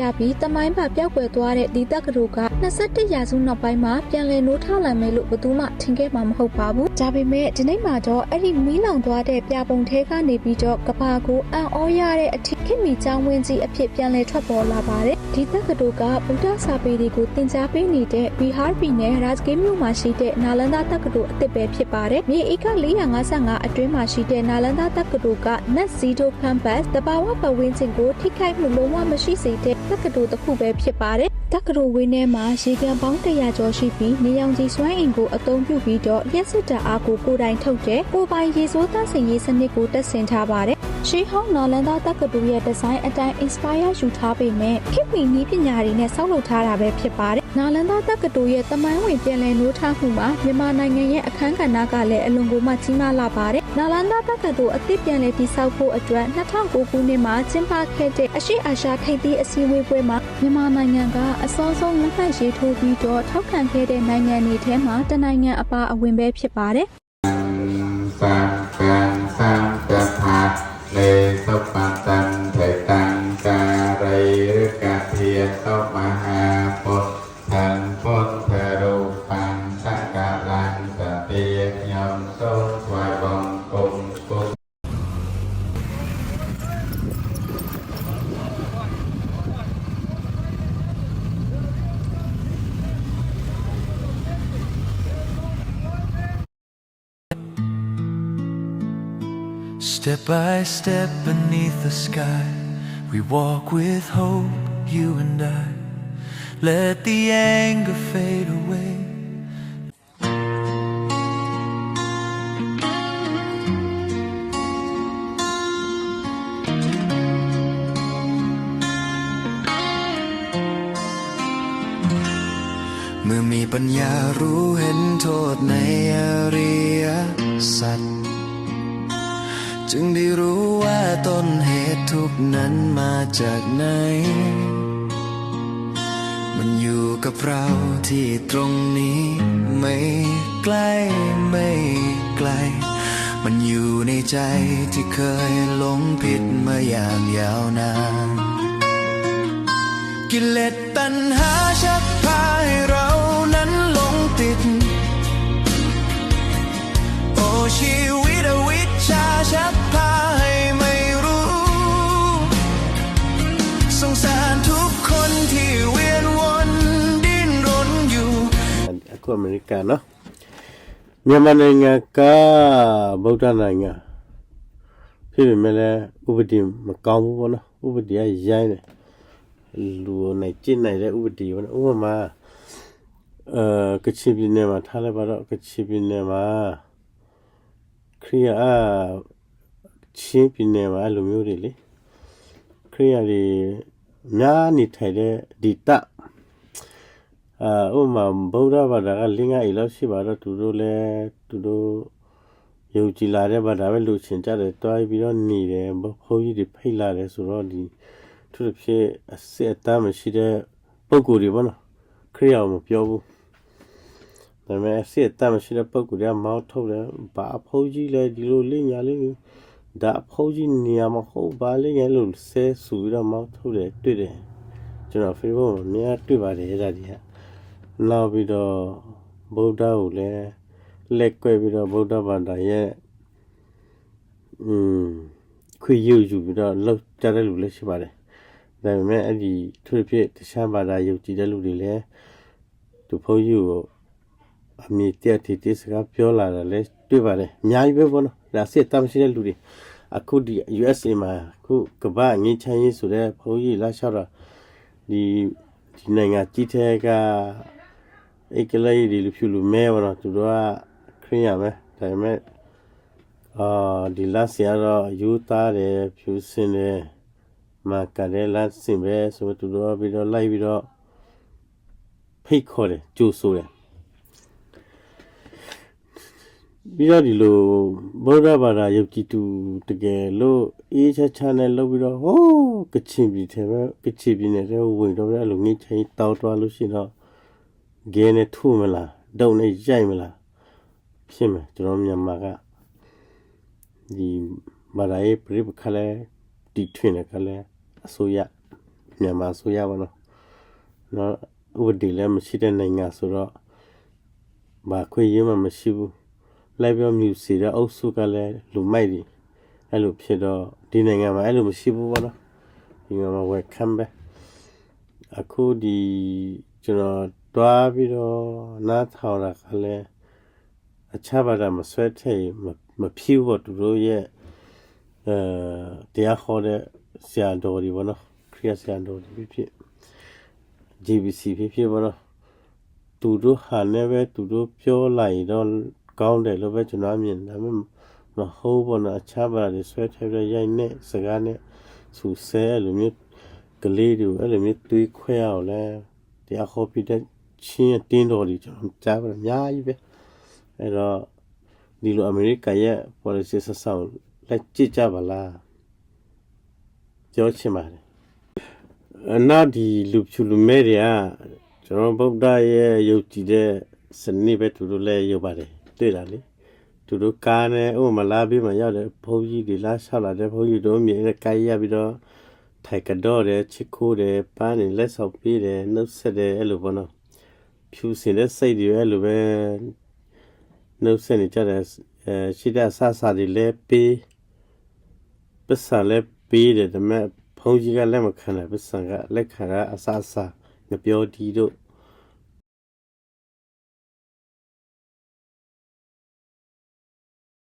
ရပြီးတမိုင်းပါပျောက်ကွယ်သွားတဲ့ဒီတက္ကသိုလ်က21ရာစုနောက်ပိုင်းမှာပြန်လည်နိုးထလာမယ်လို့ဘယ်သူမှထင်ခဲ့မှာမဟုတ်ပါဘူး။ဒါပေမဲ့ဒီနေ့မှာတော့အဲ့ဒီမီးလောင်သွားတဲ့ပြပုံထဲကနေပြီးတော့ကဘာကိုအံ့ဩရတဲ့အထက်ခင်မီကျောင်းဝင်းကြီးအဖြစ်ပြန်လည်ထွက်ပေါ်လာပါတယ်။ဒီတက္ကသိုလ်ကဗုဒ္ဓစာပေတွေကိုသင်ကြားပေးနေတဲ့ဘီဟာပြည်နယ်ရာဇဂိမ်းမြို့မှာရှိတဲ့နာလန္ဒတက္ကသိုလ်အသစ်ပဲဖြစ်ပါတယ်။မြေဧက455အတွင်းမှာရှိတဲ့နာလန္ဒတက္ကသိုလ်က Net Zero Campus တဘာဝပတ်ဝန်းကျင်ကိုထိခိုက်မှုလုံးဝမရှိစေတဲ့တက္ကသိုလ်တစ်ခုပဲဖြစ်ပါတယ်။တက္ကသိုလ်ဝင်းထဲမှာရေကန်ပေါင်း100ကျော်ရှိပြီးနေရောင်ခြည်စွမ်းအင်ကိုအသုံးပြုပြီးတော့လျှက်စစ်တပ်အားကိုကိုယ်တိုင်ထုတ်တဲ့ကိုပိုင်ရေစိုးသန့်စင်ရေးစနစ်ကိုတပ်ဆင်ထားပါတယ်။ရှေးဟောင်းနာလန္ဒတက္ကသိုလ်ရဲ့ဒီဇိုင်းအတိုင်း inspire ယူထားပေမဲ့ခေတ်မီနည်းပညာတွေနဲ့ဆောက်လုပ်ထားတာပဲဖြစ်ပါတယ်။နာလန္ဒတက္ကသိုလ်ရဲ့တမိုင်းဝင်ပြန်လည်နိုးထမှုမှာမြန်မာနိုင်ငံရဲ့အခမ်းကဏ္ဍကလည်းအလွန်ကိုမှကြီးမားလာပါတယ်။နာလန္ဒတက္ကသိုလ်အသစ်ပြန်လည်တည်ဆောက်ဖို့အတွက်2009ခုနှစ်မှာကျင်းပခဲ့တဲ့အရှေ့အာရှထိပ်သီးအစည်းအဝေးပွဲမှာမြန်မာနိုင်ငံကအစောဆုံးလက်မှတ်ရေးထိုးပြီးတော့ထောက်ခံခဲ့တဲ့နိုင်ငံတွေထဲမှာတနိုင်ငံအပါအဝင်ပဲဖြစ်ပါတယ်။လေသုပတံထေတံကာရိရကတိယသောမဟာပုထံပုထ္ထរូបੰសកលੰសតិខ្ញុំសូមថ្វាយបង្គំពុទ្ធ Step by step beneath the sky, we walk with hope, you and I. Let the anger fade away. มื่อมีปัญญารู้เห็นโทษในอริยสัจจึงได้รู้ว่าต้นเหตุทุกนั้นมาจากไหนมันอยู่กับเราที่ตรงนี้ไม่ไกลไม่ไกลมันอยู่ในใจที่เคยหลงผิดมาอย่างยาวนานกิเลสตัณหาชักพาให้เรานั้นหลงติดโอ้ชีวิตอวิชชาชักพาให้ไม่รู้สงสารทุกคนที่เวียนวนดิ้นรนอยู่အခုအမေရိကန်နော်မြန်မာနိုင်ငံကဗုဒ္ဓနိုင်ငံဖြစ်ပေမဲ့လည်းဥပဒေမကောင်းဘူးပေါ့နော်ဥပဒေကရိုင်းတယ်လူနဲ့ကျင့်နိုင်တဲ့ဥပဒေပေါ့နော်ဥပမာကချင်ပြည်နယ်မှာထားလိုက်ပါတော့ကချင်ပြည်နယ်မှာခရီးချင်းပြည်နယ်မှာလူမျိုးတွေလေခရီးတွေများနေထိုင်တဲ့ဒီတဥမာဗုဒ္ဓဘာသာကလင်းငါအိလောက်ရှိပါတော့သူတို့ယုံကြည်လာတဲ့ဘာသာပဲလူချင်းကြတယ်တွားပြီးတော့နေတယ်ဘုန်းကြီးတွေဖိတ်လာတယ်ဆိုတော့ဒီသူတို့ဖြစ်အစစ်အသားမရှိတဲ့ပုံကိုယ်တွေပေါ့နော်ခရီးအောင်မပြောဘူးဒါပေမဲ့အစစ်အသားမရှိတဲ့ပုံကိုယ်တွေကမောင်းထုတ်တယ်ဘာဘုန်းကြီးလဲဒီလိုလင်းညာလေးဒါဘုန်းကြီးနေရာမှာဟုတ်ပါလိမ့်ငယ်လို့ဆဲဆူပြီးတော့မောင်းထုတ်တယ်တွေ့တယ်ကျွန်တော် Facebook မှာများတွေ့ပါတယ်အဲ့ဒါကြီးကနောက်ပြီးတော့ဗုဒ္ဓကိုလည်းလက်ကွဲပြီးတော့ဗုဒ္ဓဘာသာရဲ့ခွေယူပြီးတော့လောက်ကြတဲ့လူလည်းရှိပါတယ်ဒါပေမဲ့အဲ့ဒီသူဖြစ်တခြားဘာသာယုံကြည်တဲ့လူတွေလည်းသူဘုန်းကြီးကိုအမြင့်တက်တီစကားပြောလာတယ်လည်းတွေ့ပါတယ်အများကြီးပဲပေါ့နော်ဒါစစ်တမ်းရှိတဲ့လူတွေအခုဒီ USA မှာခုကမ္ဘာငင်းချမ်းရေးဆိုတဲ့ဘုန်းကြီးလာလျှောက်တာဒီနိုင်ငံကြီးတဲ့ကဧကလေးဒီလူဖြူလူမဲပေါ့နော်သူတို့ကခရစ်ယာန်ပဲဒါပေမဲ့ဒီလဆရာတော့ယူသားတယ်ဖြူစင်တယ်မာကရဲလာစင်ပဲဆိုသူတို့ပြီးတော့လိုက်ပြီးတော့ဖိတ်ခေါ်တယ်ကြိုးဆိုတယ်ပြီးတော့ဒီလိုဗုဒ္ဓဘာသာယုံကြည်သူတကယ်လို့အေးချမ်းနဲ့လုပ်ပြီးတော့ဟိုးကချင်ပြည်ထဲမှာကချင်ပြည်နယ်ထဲဝင်တော့လည်းလူငင်းချင်းတောင်းတွားလို့ရှိတော့ဂဲနဲ့ထုမလားဒုံနဲ့ရိုက်မလားဖြစ်မယ်ကျွန်တော်မြန်မာကဒီဘာသာရေးပြိပခလဲတီထွင်တယ်ခလဲအစိုးရ မြန်မာဆိုရပါနော်ဥပဒေလည်းမရှိတဲ့နိုင်ငံဆိုတော့ဘာခွင့်ရမှမရှိဘူးလိုက်ပြောမြူစီတဲ့အုပ်စုကလည်းလူမိုက်တယ်အဲ့လိုဖြစ်တော့ဒီနိုင်ငံမှာအဲ့လိုမရှိဘူးပေါ့နော်ဒီမှာ welcome ပဲအခုဒီကျွန်တော်တွားပြီးတော့နားထောင်တာကလည်းအခြားဘာသာမဆွဲထည့်မဖြူတော့သူတို့ရဲ့တရားဟောတဲ့ဆရာတော်တွေပေါ့နော်ခရစ်ဆရာတော်တွေဖြစ် GBC ဖြစ်ပေါ့နော်သူတို့ဟာလည်းပဲသူတို့ပြောလိုက်တော့ကောင်းတယ်လို့ပဲကျွန်တော်မြင်တယ်မဟုတ်ဘောနော်အခြားဘာသာတွေဆွဲထည့်ရရိုက်နဲ့စကားနဲ့ဆူဆဲလိုမျိုးကလေးတွေအဲ့လိုမျိုးတွေးခွဲအောင်လဲတရားဟောပြတဲ့ချင်းတင်းတော်တွေကျွန်တော်ကြားပါအများကြီးပဲအဲ့တော့ဒီလိုအမေရိကန်ရဲ့ policy ဆက်ဆောင်လက်ကြည့်ကြပါလားပြောချင်ပါတယ်နောက်ဒီလူဖြူလူမဲတွေကကျွန်တော်ဗုဒ္ဓရဲ့ယုံကြည်တဲ့စနစ်ပဲသူတို့လည်းယုံပါတယ်တွေ့တာလေသူတို့ကားနဲ့ဥမလာပြီးမှရောက်တယ်ဘုန်းကြီးတွေလာဆောက်လာတဲ့ဘုန်းကြီးတို့မြင်တဲ့ကားရပြီးတော့ထိုင်ကတော့တယ်ချစ်ခိုးတယ်ပန်းနေလက်ဆောက်ပေးတယ်နှုတ်ဆက်တယ်အဲ့လိုပေါ့နော်ဖြူစင်တဲ့စိတ်တွေအဲ့လိုပဲနှုတ်ဆက်နေကြတယ်ရှိတဲ့ဆဆတွေလည်းပေးပစ္စလည်းပေးတယ်ဒါပေမဲ့ဘုန်းကြီးကလက်မခံတယ်ပစ္စကလက်ခံတာအဆငပြောဒီတို့